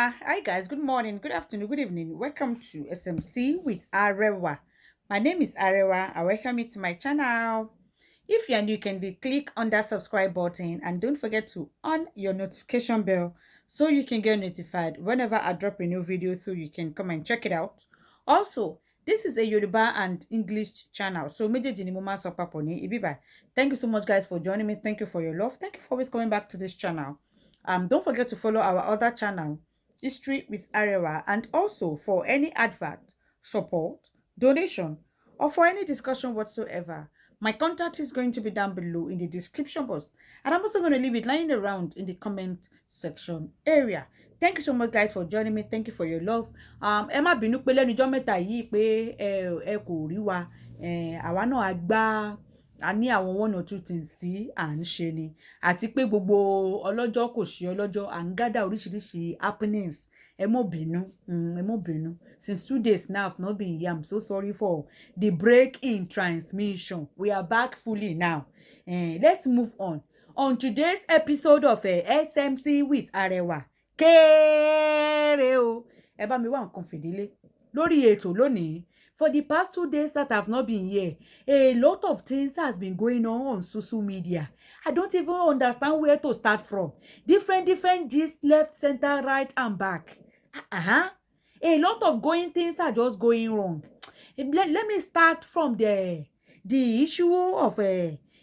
Hi guys, good morning, good afternoon, good evening. Welcome to SMC with AREWA. My name is AREWA. I welcome you to my channel. If you're new, you can click on that subscribe button and don't forget to on your notification bell so you can get notified whenever I drop a new video so you can come and check it out. Also, this is a Yoruba and English channel. So méjèèjì ni mo máa sọ papọ̀ ní ibi báyìí. Thank you so much guys for joining me. Thank you for your love. Thank you for always coming back to this channel. Don't forget to follow our other channel, History with AREWA, and also for any advert, support, donation, or for any discussion whatsoever. My contact is going to be down below in the description box, and I'm also going to leave it lying around in the comment section area. Thank you so much guys for joining me. Thank you for your love. Ẹ má bínú pé lẹ́nu ọjọ́ mẹ́ta yìí pé ẹ kò rí wa. Àwa náà àgbà a ní àwọn one or two things tí à ń ṣe ni, àti pé gbogbo ọlọ́jọ́ kò ṣe ọlọ́jọ́ à ń gádà oríṣiríṣi happenings. Ẹ mọ́ bínú. Since 2 days now I've not been here. I'm so sorry for the break in transmission. We are back fully now. Let's move on. On today's episode of SMC with AREWA, kéré o, ẹ bá mi wá nǹkan fìdílé lórí ètò lónìí. For the past 2 days that I've not been here, a lot of things has been going on social media. I don't even understand where to start from. Different gist, left, center, right, and back. A lot of things are just going wrong. Let me start from the issue of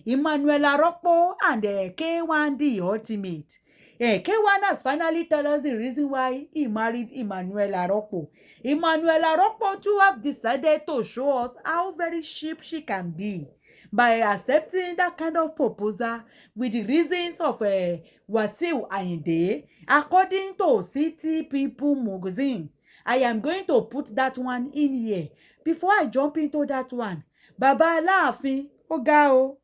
Emmanuel Arokpo and K1 the ultimate. K1 has finally told us the reason why he married Emmanuel Arokpo. Emmanuel Arokpo too have decided to show us how very cheap she can be by accepting that kind of proposal with the reasons of Wasiu Ayinde, according to City People magazine. I am going to put that one in here. Before I jump into that one, Baba Aláàfin, ó ga o.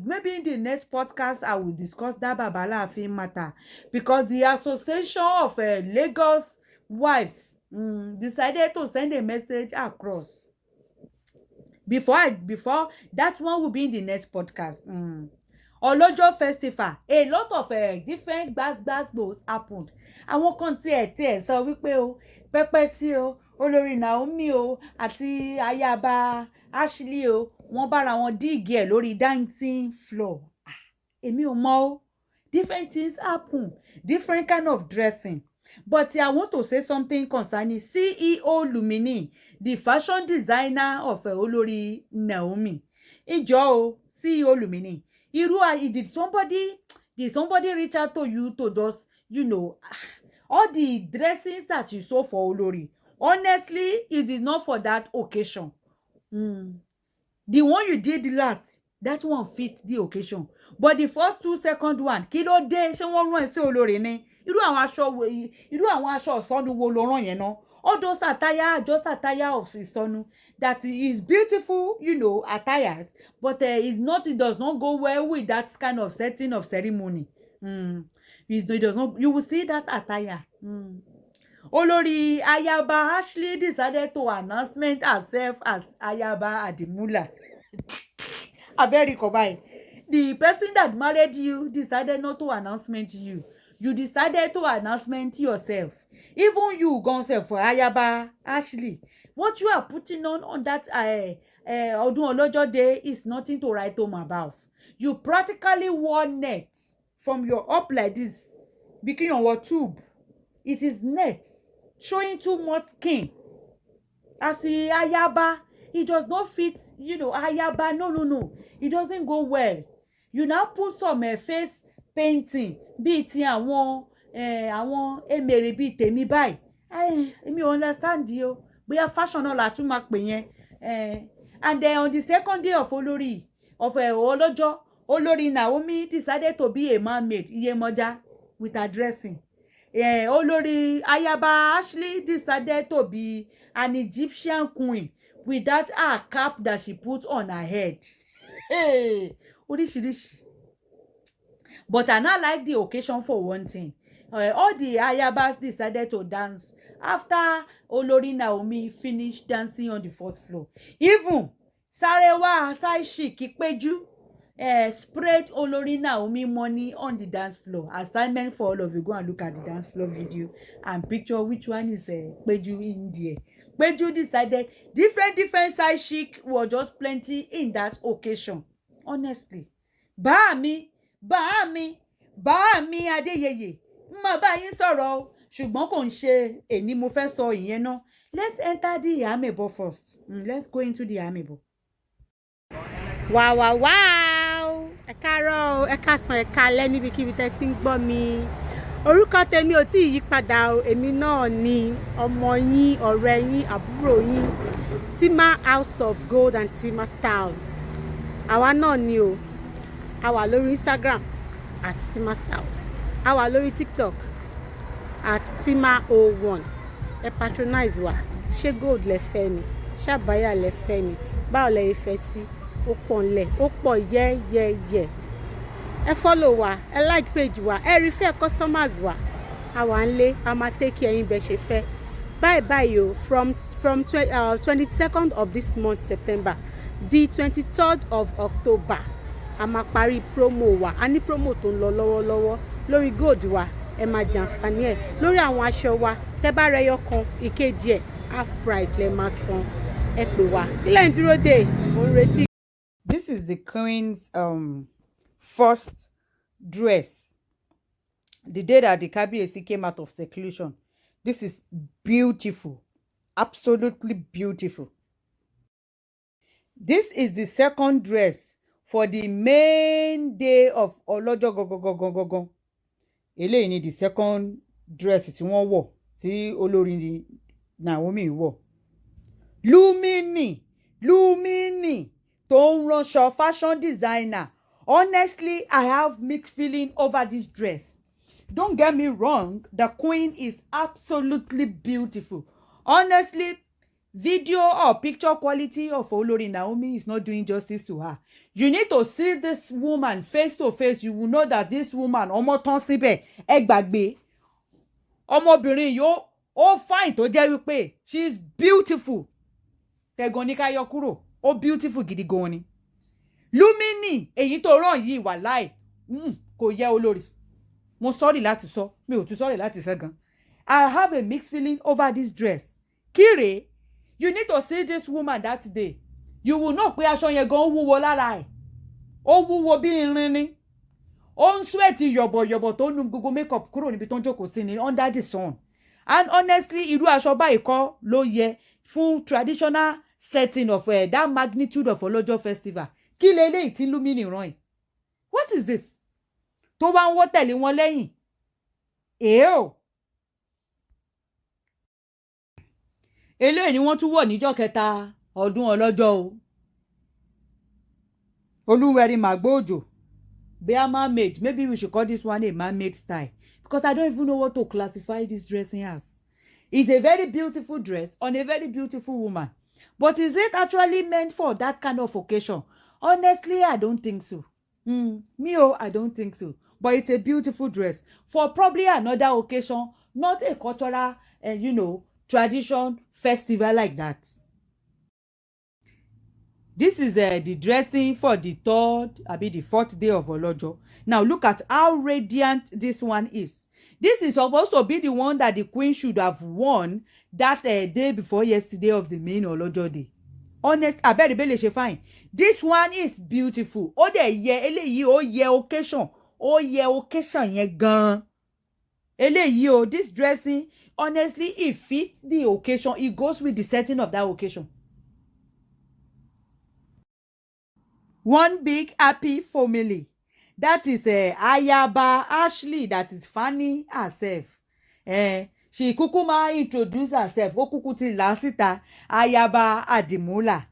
Maybe in the next podcast, I will discuss that Baba Aláàfin matter, because the Association of Lagos Wives decided to send a message across. Before that one will be in the next podcast. Olojo festival, a lot of different gbas happened. Àwọn kan tiẹ̀ sọ wípé o pẹ́pẹ́ sí o Olori Naomi o àti ayaba Ashley o wọ́n bára wọn díìgì ẹ̀ lórí dancing floor. Èmi ò mọ̀ o. Different things happen, different kind of dressing. But I want to say something concerning CEO Lumini, the fashion designer of Olori Naomi. Ìjọ o, CEO Lumini. Did somebody reach out to you to just, all the dressings that you saw for Olori? Honestly, it is not for that occasion. The one you did last, that one fit the occasion. But the first 2 second one, kí ló dé ṣé wọ́n rán ẹ sí Olori ni? Irú àwọn aṣọ ìsọnù wo ló rán yẹn náà? All those attire, just attire of ìsọnù that is beautiful, attires, but it does not go well with that kind of setting of ceremony. It does not. You will see that attire. Olori Ayaba Ashley decided to announcement herself as Ayaba Adimula. The person that married you decided not to announcement you. You decided to announcement yourself. Even you gone self for Ayaba Ashley. What you are putting on that Odun Olojo day is nothing to write home about. You practically wore net from your up like this, beginning on your tube. It is net, showing too much skin. As Ayaba, it does not fit, Ayaba, no. It doesn't go well. You now put some face painting, bí ti àwọn emèrè bí tèmi báyìí. Èmi ò understand you. Bóyá fashion náà la tún máa pè yẹn. And then on the second day of Olojo, Olori Naomi decided to be a man-made Iyemoja with her dressing. Olori Ayaba Ashley decided to be an Egyptian queen with that cap that she put on her head. Oríṣiríṣi. But I now like the occasion for one thing. All the Ayabas decided to dance after Olori Naomi finished dancing on the first floor. Even Sarewa Saishik Ipeju, spread Olori Naomi money on the dance floor. Assignment for all of you, go and look at the dance floor video and picture which one is Peju in there. Peju decided different size chic were just plenty in that occasion. Honestly, bá mi Adéyẹyè má bá yín sọ̀rọ̀ ṣùgbọ́n kò ń ṣe èní mo fẹ́ sọ ìyẹn náà. Let's enter the amebo first. Let's go into the amebo. Wow. Ẹ káàárọ̀, ẹ káàsán, ẹ káalẹ́ níbikíbi tẹ́ ti ń gbọ́ mi. Orúkọ tèmi ò tí ì yí padà o. Èmi náà ni ọmọ yín, ọ̀rẹ́ yín, àbúrò yín, Tima House of Gold and Tima Styles. Àwa náà ni o. A wà lórí Instagram at Tima Styles. A wà lórí TikTok at Tima01. Ẹ patronize wa. Ṣé gold lẹ fẹ́ ni? Ṣé àbáyà lẹ fẹ́ ni? Báwo lẹ fẹ́ sí? Ó pọ̀ nlẹ̀, ó pọ̀ yẹ́yẹ́yẹ́. Ẹ follow wa, ẹ like page wa, ẹ refer customers wa. A wà ń lé, a máa take care yín bẹ́ ṣe fẹ́. Bye o, from 22nd of this month September, the 23rd of October, a máa parí promo wa. A ní promo tó ń lọ lọ́wọ́lọ́wọ́ lórí gold wa. Ẹ máa jàǹfààní ẹ̀ lórí àwọn aṣọ wa. Tẹ́ bá rẹyọ kan, ìkejì ẹ̀ half price lẹ máa san. Ẹ pè wá. Kílẹ̀ ń dúró dè, mo ń retí. This is the queen's first dress. The day that the Kabiyesi came out of seclusion. This is beautiful. Absolutely beautiful. This is the second dress for the main day of Olojo gogogogogogo. Eléyìí ni the second dress tí wọ́n wọ̀ tí Olori Naomi wọ̀. Lumini tó ń ránṣọ fashion designer. Honestly, I have mixed feeling over this dress. Don't get me wrong, the queen is absolutely beautiful. Honestly, video or picture quality of Olori Naomi is not doing justice to her. You need to see this woman face to face. You will know that this woman, ọmọ tán síbẹ̀, ẹ gbàgbé. Ọmọbìnrin yóò ó fine tó jẹ́ wípé she is beautiful. Tẹ̀gàn ní ká yọ kúrò. Ó beautiful gidi gan ni. Lumini èyí tó rán yìí wà láì kò yẹ Olórí. Mo sorry láti sọ, mi ò tún sorry láti sọ gan. I have a mixed feeling over this dress. Kire, you need to see this woman that day. You will know pé aṣọ yẹn gan wúwo lára ẹ̀. Ó wúwo bí irin ni. Ó ń sweat yọ̀bọ̀yọ̀bọ̀ tó nu gbogbo makeup kúrò níbi tó ń jókòó sí ni under the sun. And honestly, irú aṣọ báyìí kọ́ ló yẹ fún traditional setting of that magnitude of Olojo festival. Kí leléyìí tí Lumini rán yìí? What is this? Tó wá ń wọ́ tẹ̀lé wọn lẹ́yìn. Èèó. Eléyìí ni wọ́n tún wọ̀ níjọ́ kẹta ọdún Ọlọ́jọ́ o. Olúwẹ̀rí Màgbóòjò. Bear man-made. Maybe we should call this one a man-made style. Because I don't even know what to classify this dressing as. It's a very beautiful dress on a very beautiful woman. But is it actually meant for that kind of occasion? Honestly, I don't think so. I don't think so. But it's a beautiful dress for probably another occasion, not a cultural, tradition festival like that. This is the dressing for the the fourth day of Olojo. Now look at how radiant this one is. This is supposed to be the one that the queen should have worn that day before yesterday of the main Olojo day. Honest, abẹ́rẹ́bẹ́ lè ṣe fine. This one is beautiful. Ó dẹ̀ yẹ eléyìí ó yẹ occasion. Ó yẹ occasion yẹn gan. Eléyìí o, this dressing, honestly, it fits the occasion. It goes with the setting of that occasion. One big happy family. That is Ayaba Ashley, that is Fanny herself. She kúkú introduce herself. Ó kúkú ti là síta Ayaba Adimula.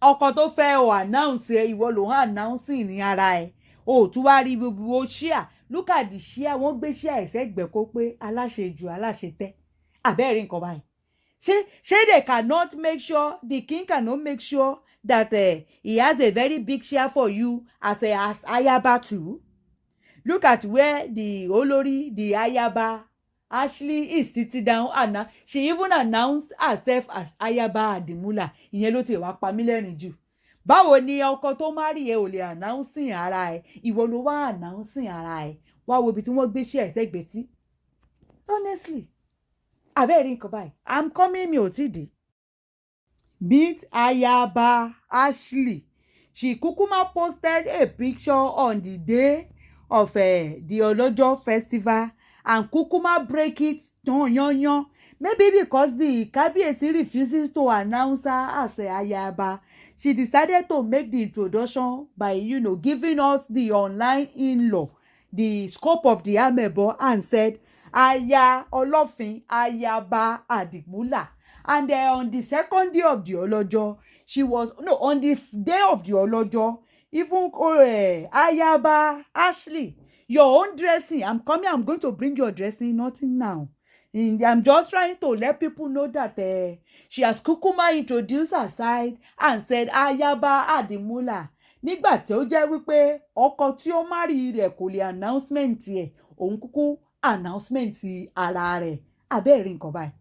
Ọkọ tó fẹ́ o announce ìwọ ló announcing ní ara ẹ̀. O tún wá rí gbogbo share. Look at the share. Wọ́n gbé share ẹ̀sẹ̀gbẹ̀ kó pé aláṣejù aláṣetẹ́. Àbẹ́rẹ́ nǹkan báyìí. Ṣé they cannot make sure, the king cannot make sure that he has a very big share for you as Ayaba too? Look at where the Olori, the Ayaba, Ashley is sitting down, and she even announced herself as Ayaba Adimula. Ìyẹn ló ti wá pa mí lẹ́rìn jù. báwo ni ọkọ tó marry ẹ ò lè announcing ara ẹ, ìwọ ló wá announcing ara ẹ, wá wo ibi tí wọ́n gbé ṣe ẹ̀sẹ̀ gbé sí. Honestly, abẹ́rẹ́ nǹkan báyìí, I'm coming, mi ò tí dé. Meet Ayaba Ashley. She kukuma posted a picture on the day of the Olojo festival and kukuma break it yon. Maybe because the Kabiyesi refuses to announce her as Ayaba, she decided to make the introduction by, giving us the online in-law, the scope of the amebo, and said, Aya Olofin Ayaba Adigmula. And on the second day of the Olojo, on the day of the Olojo, even Ayaba Ashley, your own dressing, I'm going to bring your dressing, nothing now. I'm just trying to let people know that she has kukuma introduced her side and said Ayaba Adimula. Nígbà tí ó jẹ́ wípé ọkọ tí ó marry rẹ̀ kò lè announcement ẹ̀, òun kúkú announcement ara rẹ̀. Abẹ́rẹ́ nǹkan báyìí.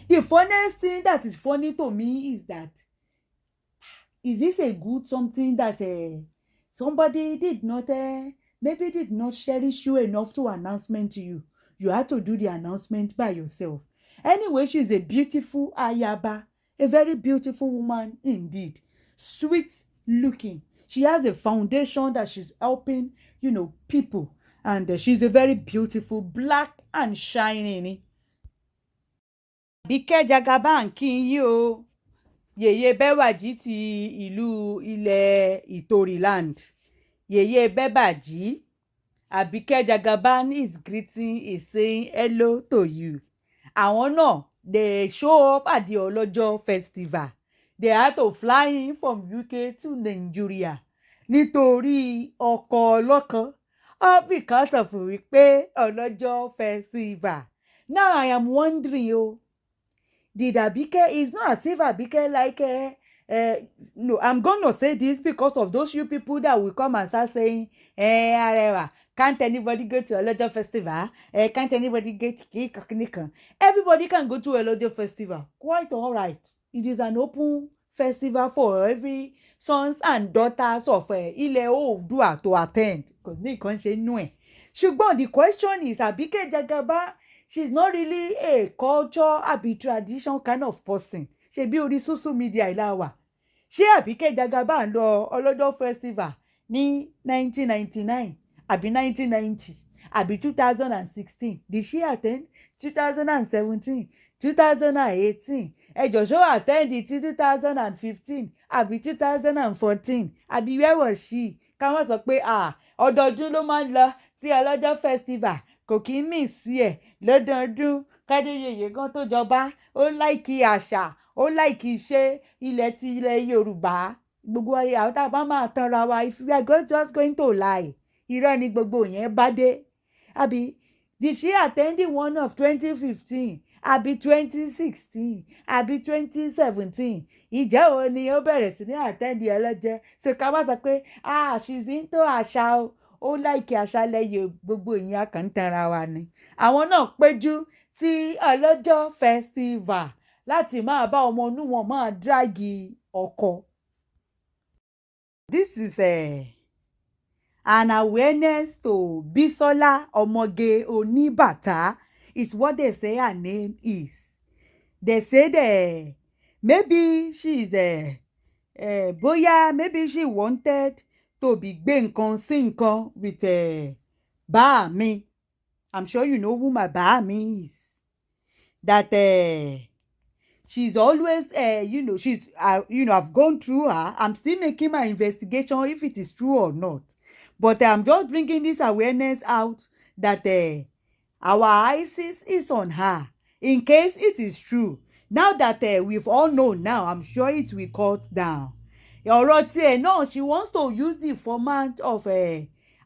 The funniest thing that is funny to me is that, is this a good something that somebody maybe did not cherish you enough to announcement to you? You had to do the announcement by yourself. Anyway, she's a beautiful Ayaba, a very beautiful woman indeed, sweet looking. She has a foundation that she's helping, people, and she's a very beautiful, black and shining. Bíkẹ́ Jagaban kí n yí o, Yèyé Bẹ́wàjí ti ìlú ilẹ̀ Ìtoryland. Yèyé Bẹ́bàjí, Abike Jagaban is greeting, is saying hello to you. Àwọn náà, they show up at the Olojo festival. They had to fly in from UK to Nigeria nítorí ọkọ ọlọ́kọ, all because of wípé Olojo festival. Now I am wondering, did Abike, it's not as if Abike no, I'm going to say this because of those you people that will come and start saying, Arewa, can't anybody go to Olojo festival? Can't anybody get to Everybody can go to Olojo festival. Quite all right. It is an open festival for every sons and daughters of Ilẹ̀ Oòduà to attend. Because they can't say no. Ṣùgbọ́n the question is, Abike Jagaban, she's not really a culture, a tradition kind of person. She be orí social media ìlà wà. Ṣé Abike Jagaban lọ Olojo festival ní 1999, àbí 1990, àbí 2016? Did she attend 2017, 2018? Joshua attended 2015, àbí 2014, àbí where was she? Ká wọ́n sọ pé ọdọọdún ló máa ń lọ sí Olojo festival. Kò kí ń mì sí ẹ̀ lọ́dọọdún. Kádéyèyè gan tó jọba, ó láìkí àṣà, ó láìkí iṣẹ́ ilẹ̀ Yorùbá. Gbogbo ayé àwọn tá a bá máa tanra wa, if we are just going to lie, irọ́ ni gbogbo yẹn bá dé. Àbí did she attend the one of 2015? Àbí 2016? Àbí 2017? Ìjẹ́ wo ni ó bẹ̀rẹ̀ sí ní attend Olojo? So ká wá sọ pé she's into àṣà o. Ó láìkí àṣálẹ́yẹ gbogbo ìyẹn àkàntara wa ni. Àwọn náà péjú sí Olojo festival láti máa bá ọmọ inú wọn máa dráàgì ọkọ. This is an awareness to Bisola Omoge Onibata is what they say her name is. They say that maybe she's bóyá maybe she wanted to be gbé nǹkan sí nǹkan with Bàámi. I'm sure you know who my Bàámi is. That she's always, she's, I've gone through her. I'm still making my investigation if it is true or not. But I'm just bringing this awareness out that our eyes is on her. In case it is true. Now that we've all known now, I'm sure it will cut down. No, she wants to use the format of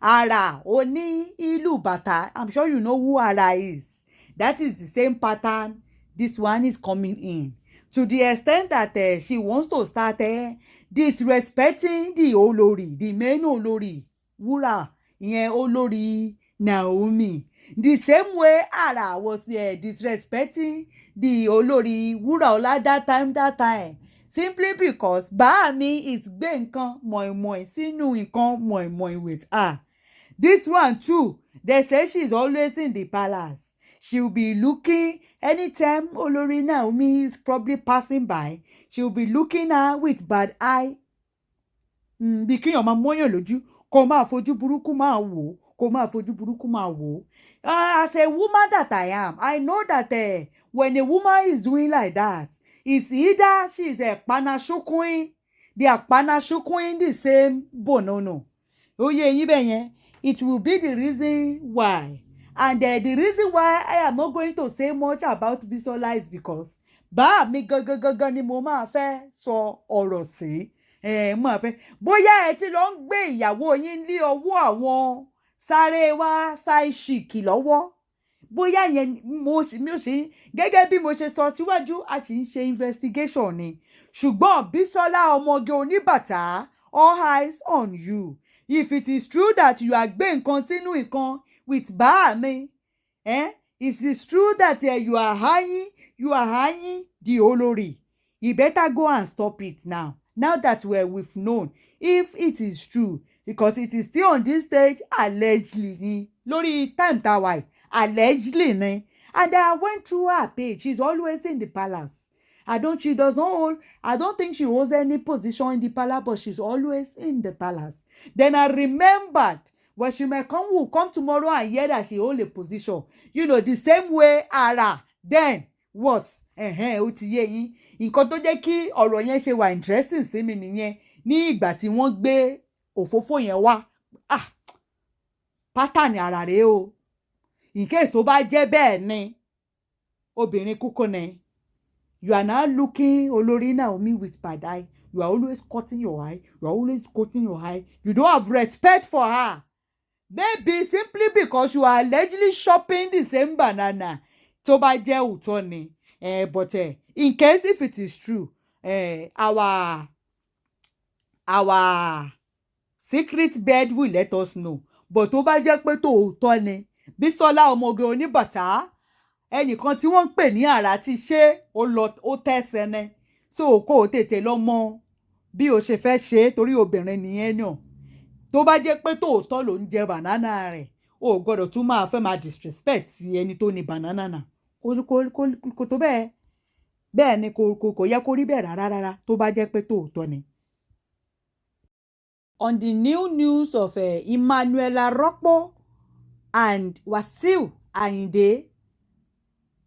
Ara Oni Ilu Bata. I'm sure you know who Ara is. That is the same pattern this one is coming in. To the extent that she wants to start disrespecting the Olori, the main Olori, Wura, Olori Naomi. The same way Ara was disrespecting the Olori Wura Ola that time. simply because Bàámi is gbé nǹkan mọ̀ìmọ̀ì sínú nǹkan mọ̀ìmọ̀ì with her. This one too, they say she's always in the palace. She'll be looking anytime Olori Naomi is probably passing by. She'll be looking her with bad eye. Bí kíyàn máa mọ́yàn lójú, kó máa fojú burúkú máa wò, kó máa fojú burúkú máa wò. As a woman that I am, I know that when a woman is doing like that, it's either she's a panashukuin, they are panashukuin the same bonono. Oh yeah, yín it will be the reason why. And the reason why I am not going to say much about Bisola is because Bàámi gangan ni mo máa fẹ́ sọ ọ̀rọ̀ sí. Mo máa fẹ́ bóyá ẹ ti lọ ń gbé ìyàwó yín lé ọwọ́ àwọn sáré wá ṣáìṣìkì lọ́wọ́. Bóyá yẹn mo ṣe gẹ́gẹ́ bí mo ṣe sọ síwájú a sì ń ṣe investigation ni. Ṣùgbọ́n Bísọ́lá ọmọge oníbàtà, all eyes on you. If it is true that you are gbé nǹkan sínú nǹkan with Bàámi, it is true that you are hiding the Olori. You better go and stop it now. Now that we've known if it is true, because it is still on this stage allegedly ni lórí time tawai allegedly ni. And I went through her page. She's always in the palace. I don't think she holds any position in the palace, but she's always in the palace. Then I remembered when she will come tomorrow and hear that she hold a position. The same way Ara then was. Ó ti yé yín. Nǹkan tó jẹ́ kí ọ̀rọ̀ yẹn ṣe wà interesting sí mi nìyẹn ní ìgbà tí wọ́n gbé òfófó yẹn wá. Pátánì ara rèé o. In case tó bá jẹ́ bẹ́ẹ̀ ni obìnrin kúkú ni. You are now looking Olori Naomi with bad eye. You are always cutting your eye. You are always cutting your eye. You don't have respect for her. Maybe simply because you are allegedly shopping the same banana. Tó bá jẹ́ òótọ́ ni. But in case if it is true, our secret bed will let us know. But tó bá jẹ́ pé tòótọ́ ni, Bísọ́lá ọmọge oníbàtà, ẹnìkan tí wọ́n ń pè ní àrà ti ṣe ó tẹ̀sẹ̀ ni. So kó tètè lọ mọ bí o ṣe fẹ́ ṣe torí obìnrin nìyẹn náà. Tó bá jẹ́ pé tòótọ́ ló ń jẹ banana rẹ̀, o gbọ́dọ̀ tún máa fẹ́ máa disrespect ẹni tó ní banana náà. Kò tó bẹ́ẹ̀. Bẹ́ẹ̀ ni kò yẹ kó rí bẹ́ẹ̀ rárá tó bá jẹ́ pé tòótọ́ ni. On the new news of Emmanuela Rokpo and Wasiu Ayinde,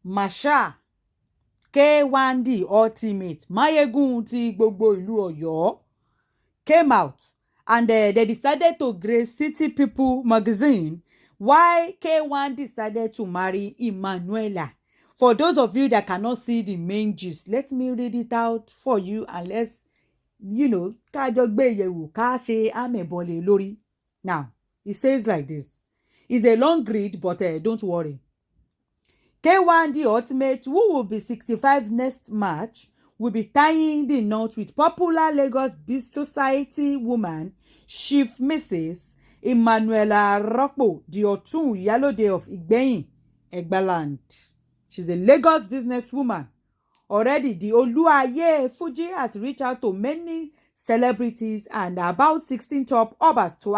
Masha K1 the ultimate Mayegun ti gbogbo ìlú Ọ̀yọ́ came out and they decided to grace City People magazine why K1 decided to marry Emmanuela. For those of you that cannot see the main gist, let me read it out for you and let's, kájọ gbé yẹ̀wò ká ṣe àmẹ̀bọ̀lẹ̀ lórí. Now, it says like this. It's a long read, but don't worry. K1 the ultimate, who will be 65 next March, will be tying the knot with popular Lagos Biz Society woman, Chief Mrs. Emmanuela Rokpo, the Otun Iyalode of Igbeyin, Egbaland. She's a Lagos businesswoman. Already, the Oluaye Fuji has reached out to many celebrities and about 16 top obas to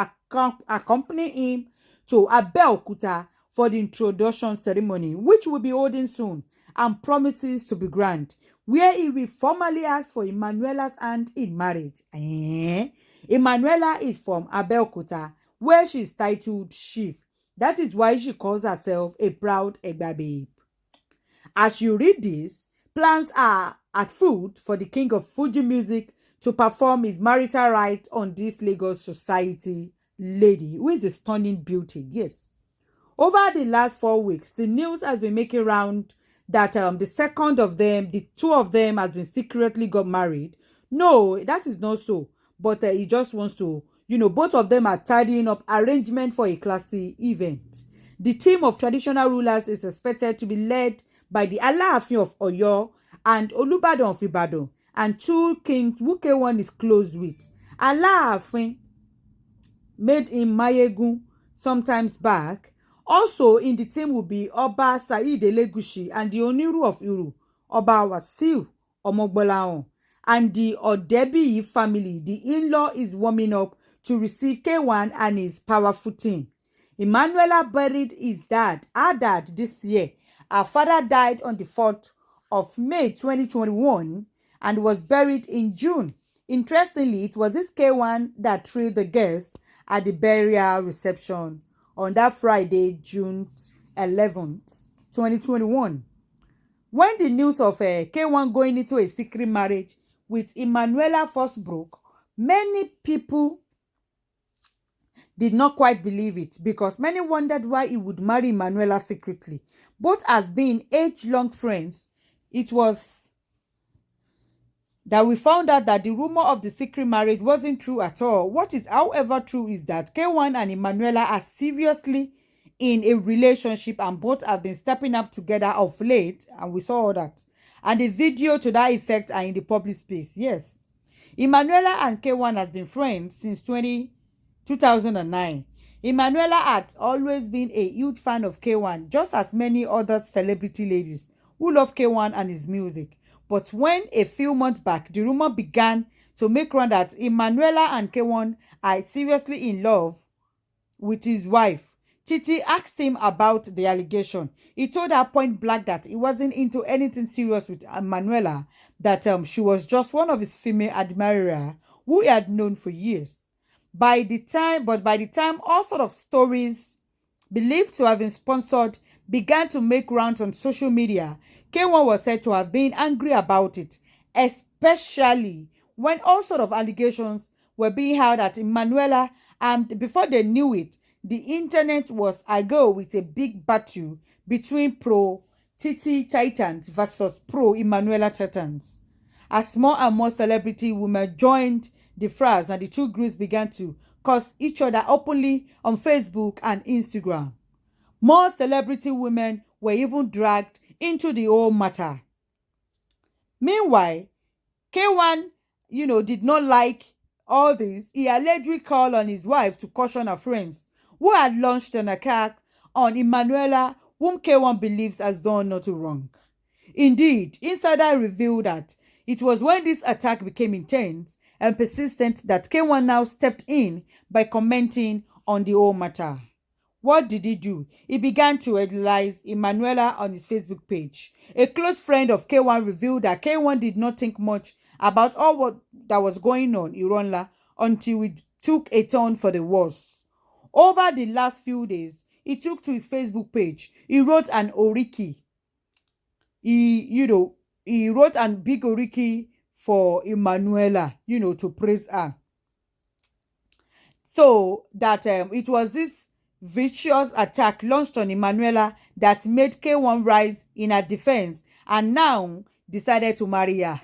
accompany him to Abeokuta for the introduction ceremony, which will be holding soon and promises to be grand, where he will formally ask for Emmanuela's hand in marriage. Emmanuela is from Abeokuta, where she is titled Chief. That is why she calls herself a proud Egba babe. As you read this, plans are afoot for the king of Fuji music to perform his marital rite on this Lagos society lady, who is a stunning beauty. Yes. Over the last 4 weeks, the news has been making round that the two of them has been secretly got married. No, that is not so. But he just wants to, both of them are tidying up arrangement for a classy event. The team of traditional rulers is expected to be led by the Aláàfin of Ọ̀yọ́ and Olúbàdàn of Ìbàdàn, and two kings who K1 is close with. Aláàfin made him Mayegun sometimes back. Also in the team will be Ọba Saheed Elegushi and the Oniru of Iru, Ọba Wasiu Ọmọgbọ́láhàn, and the Odebi family, the in-law is warming up to receive K1 and his powerful team. Emanuela buried her dad this year. Her father died on the 4th of May 2021 and was buried in June. Interestingly, it was this K1 that thrilled the guests at the burial reception on that Friday, June 11th, 2021. When the news of K1 going into a secret marriage with Emanuela first broke, many people did not quite believe it because many wondered why he would marry Emanuela secretly. Both as being age-long friends, it was that we found out that the rumor of the secret marriage wasn't true at all. What is, however, true is that K1 and Emanuela are seriously in a relationship and both have been stepping up together of late, and we saw all that. And the video to that effect are in the public space. Yes. Emanuela and K1 has been friends since 2009. Emanuela had always been a huge fan of K1, just as many other celebrity ladies who love K1 and his music. But when a few months back, the rumor began to make round that Emanuela and K1 are seriously in love with his wife, Titi asked him about the allegation. He told her point blank that he wasn't into anything serious with Emanuela, that she was just one of his female admirers who he had known for years. By the time all sort of stories believed to have been sponsored began to make rounds on social media, K1 was said to have been angry about it, especially when all sort of allegations were being held at Emanuela, and before they knew it, the internet was aglow with a big battle between pro-Titi Titans versus pro-Emanuela Titans. As more and more celebrity women joined the fray, and the two groups began to curse each other openly on Facebook and Instagram. More celebrity women were even dragged into the whole matter. Meanwhile, K1, did not like all this. He allegedly called on his wife to caution her friends who had launched an attack on Emanuela, whom K1 believes has done nothing wrong. Indeed, insider revealed that it was when this attack became intense and persistent that K1 now stepped in by commenting on the whole matter. What did he do? He began to idolize Emanuela on his Facebook page. A close friend of K1 revealed that K1 did not think much about all what that was going on in Ironla until it took a turn for the worse. Over the last few days, he took to his Facebook page. He wrote an oriki. He wrote a big oriki for Emanuela, to praise her. So that it was this vicious attack launched on Emanuela that made K1 rise in her defense and now decided to marry her.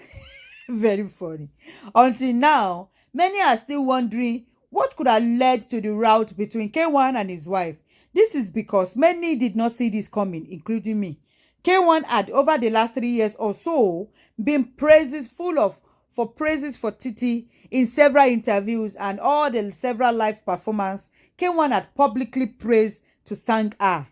Very funny. Until now, many are still wondering what could have led to the rout between K1 and his wife. This is because many did not see this coming, including me. K1 had, over the last 3 years or so, been praises for Titi in several interviews and all the several live performances. K1 had publicly praised to thank her.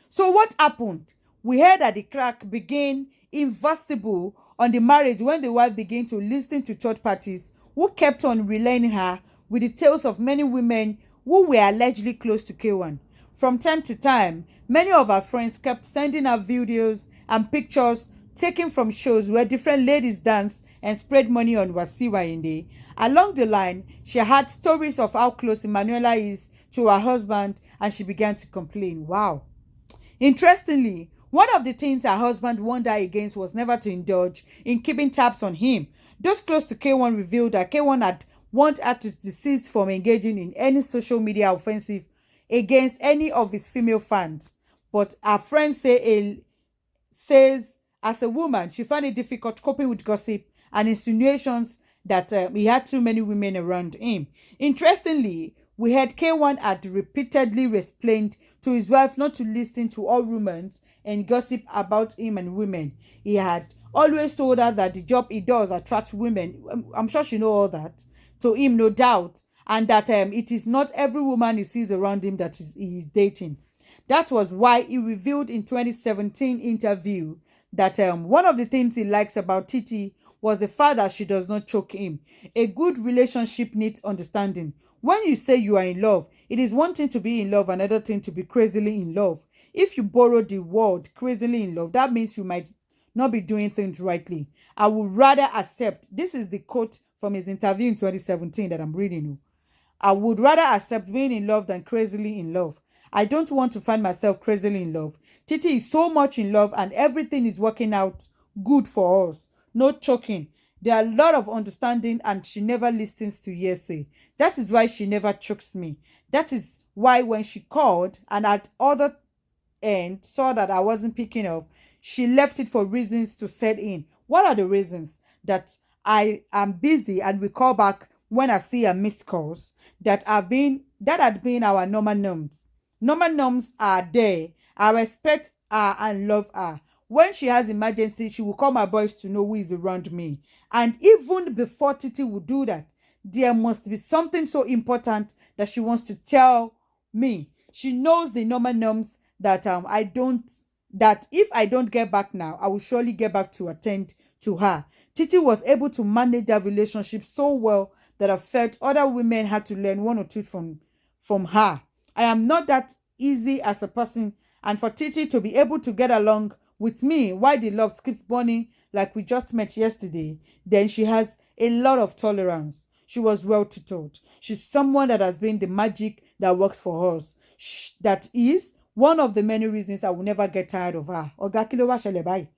So what happened? We heard that the crack became invisible on the marriage when the wife began to listen to third parties who kept on relaying her with the tales of many women who were allegedly close to K1. From time to time, many of her friends kept sending her videos and pictures taken from shows where different ladies danced and spread money on Wasiu Ayinde. Along the line, she had stories of how close Emanuela is to her husband, and she began to complain. Wow. Interestingly, one of the things her husband warned her against was never to indulge in keeping tabs on him. Those close to K1 revealed that K1 had warned her to desist from engaging in any social media offensive against any of his female fans. But her friend says as a woman, she found it difficult coping with gossip and insinuations that he had too many women around him. Interestingly, we heard K1 had repeatedly explained to his wife not to listen to all rumors and gossip about him and women. He had always told her that the job he does attracts women. I'm sure she knows all that. To him, no doubt. And that it is not every woman he sees around him that he is dating. That was why he revealed in 2017 interview that one of the things he likes about Titi was the fact that she does not choke him. A good relationship needs understanding. When you say you are in love, it is one thing to be in love, another thing to be crazily in love. If you borrow the word crazily in love, that means you might not be doing things rightly. I would rather accept. This is the quote from his interview in 2017 that I'm reading. I would rather accept being in love than crazily in love. I don't want to find myself crazily in love. Titi is so much in love and everything is working out good for us. No choking. There are a lot of understanding and she never listens to hearsay. That is why she never chokes me. That is why when she called and at other end saw that I wasn't picking up, she left it for reasons to set in. What are the reasons? That I am busy and we call back when I see a missed calls that had been our normal norms. Normal norms are there. I respect her and love her. When she has emergency, she will call my boys to know who is around me. And even before Titi would do that, there must be something so important that she wants to tell me. She knows the normal norms that if I don't get back now, I will surely get back to attend to her. Titi was able to manage that relationship so well that I felt other women had to learn one or two from her. I am not that easy as a person, and for Titi to be able to get along with me while the love keeps burning like we just met yesterday, then she has a lot of tolerance. She was well tutored. She's someone that has been the magic that works for us. That is one of the many reasons I will never get tired of her. Oga, kí ló wá ṣẹlẹ̀ báyìí?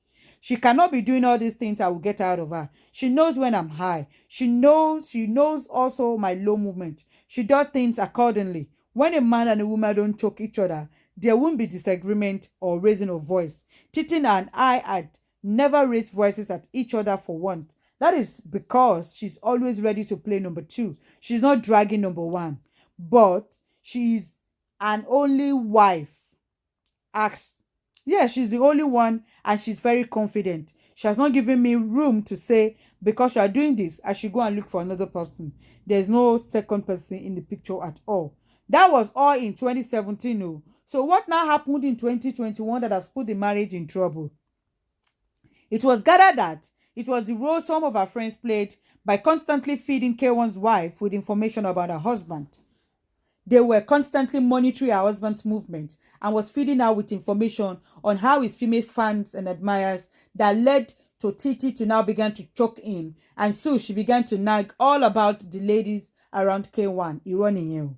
She cannot be doing all these things I will get out of her. She knows when I'm high. She knows also my low movement. She does things accordingly. When a man and a woman don't choke each other, there won't be disagreement or raising of voice. Titi and I had never raised voices at each other for once. That is because she's always ready to play number two. She's not dragging number one. But she's an only wife. She's the only one and she's very confident. She has not given me room to say, because you are doing this, I should go and look for another person. There's no second person in the picture at all. That was all in 2017. Oh. So what now happened in 2021 that has put the marriage in trouble? It was gathered that it was the role some of her friends played by constantly feeding K1's wife with information about her husband. They were constantly monitoring her husband's movement and was feeding her with information on how his female fans and admirers that led to Titi to now begin to choke him, and so she began to nag all about the ladies around K1. Ironic.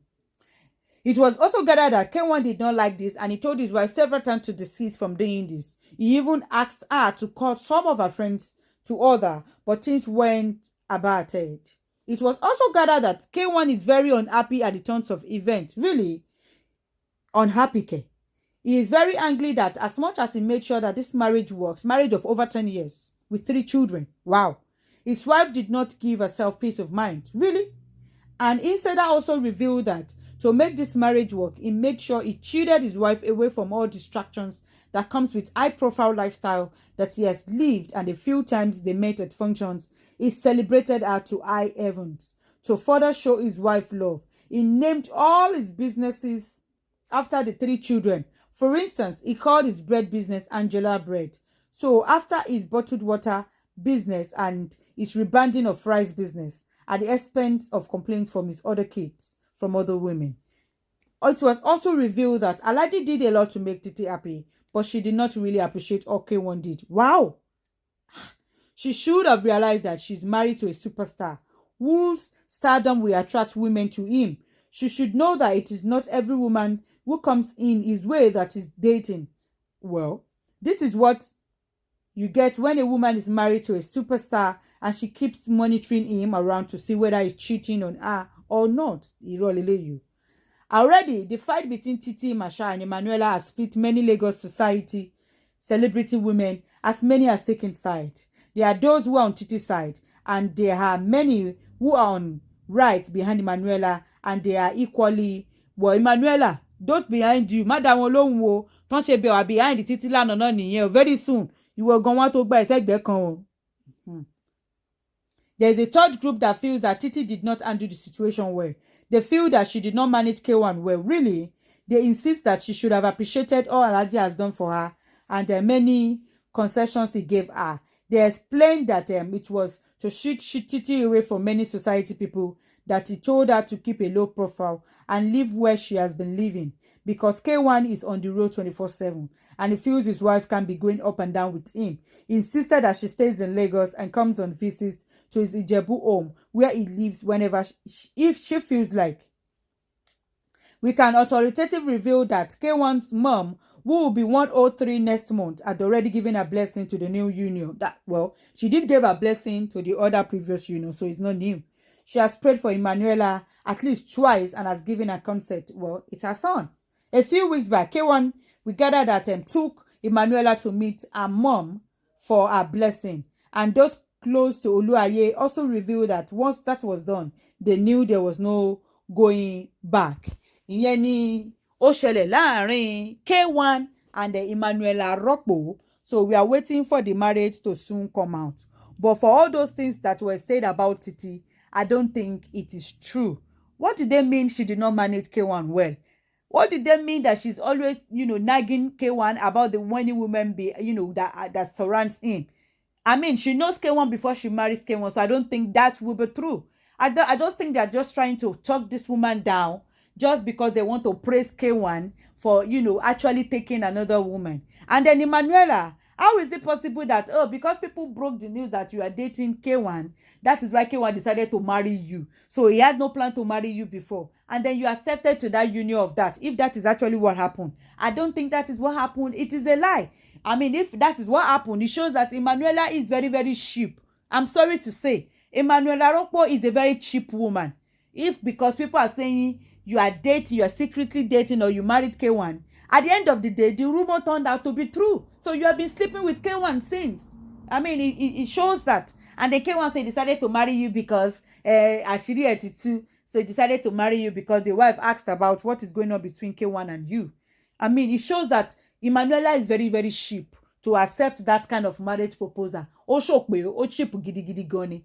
It was also gathered that K1 did not like this and he told his wife several times to desist from doing this. He even asked her to call some of her friends to order, but things went about it. It was also gathered that K1 is very unhappy at the turns of events. Really unhappy. He is very angry that as much as he made sure that this marriage works, marriage of over 10 years with 3 children, wow, his wife did not give herself peace of mind. Really? And instead I also revealed that to make this marriage work, he made sure he shielded his wife away from all distractions that comes with high-profile lifestyle that he has lived, and the few times they met at functions, he celebrated her to high heavens. To further show his wife love, he named all his businesses after the 3 children. For instance, he called his bread business Angela Bread. So after his bottled water business and his rebranding of rice business at the expense of complaints from his other kids, from other women. It was also revealed that Alhaji did a lot to make Titi happy, but she did not really appreciate all K1 did. Wow! She should have realized that she's married to a superstar whose stardom will attract women to him. She should know that it is not every woman who comes in his way that is dating. Well, this is what you get when a woman is married to a superstar and she keeps monitoring him around to see whether he's cheating on her or not. Already, the fight between Titi, Masha, and Emanuela has split many Lagos society, celebrity women, as many as taken side. There are those who are on Titi's side, and there are many who are on right behind Emanuela, and they are equally, well, Emanuela, those behind you, Madam Olonwo, don't say behind the Titi lánàá náà nìyẹn. Very soon, you will go on to buy ẹsẹ̀gbẹ́ kan o. There is a third group that feels that Titi did not handle the situation well. They feel that she did not manage K1 well. Really, they insist that she should have appreciated all Alhaji has done for her and the many concessions he gave her. They explained that it was to shoot Titi away from many society people, that he told her to keep a low profile and live where she has been living, because K1 is on the road 24/7 and he feels his wife can be going up and down with him. He insisted that she stays in Lagos and comes on visits to his Ijebu home where he lives whenever if she feels like. We can authoritatively reveal that K1's mom, who will be 103 next month, had already given a blessing to the new union. That, well, she did give a blessing to the other previous union, so it's not new. She has prayed for Emanuela at least twice and has given a consent. Well, it's her son. A few weeks back, K1, we gathered that took Emanuela to meet her mom for her blessing. And those close to Oluwaye also revealed that once that was done, they knew there was no going back. Ìyẹn ni ó ṣẹlẹ̀ láàrin K1 and Emanuela Rokpo. So we are waiting for the marriage to soon come out. But for all those things that were said about Titi, I don't think it is true. What did they mean she did not manage K1 well? What did they mean that she's always, nagging K1 about the many women that surrounds him? I mean, she knows K1 before she marries K1, so I don't think that will be true. I just think they're just trying to talk this woman down just because they want to praise K1 for, actually taking another woman. And then Emanuela, how is it possible that, because people broke the news that you are dating K1, that is why K1 decided to marry you. So he had no plan to marry you before. And then you accepted to that union of that. If that is actually what happened, I don't think that is what happened. It is a lie. I mean, if that is what happened, it shows that Emanuela is very, very cheap. I'm sorry to say, Emanuela Rokpo is a very cheap woman. If because people are saying you are secretly dating, or you married K1, at the end of the day, the rumor turned out to be true. So you have been sleeping with K1 since. I mean, it shows that. And the K1 say decided to marry you because Ashiri Etitu. So he decided to marry you because the wife asked about what is going on between K1 and you. I mean, it shows that Emanuela is very, very cheap to accept that kind of marriage proposal. O cheap gidi gidi goni.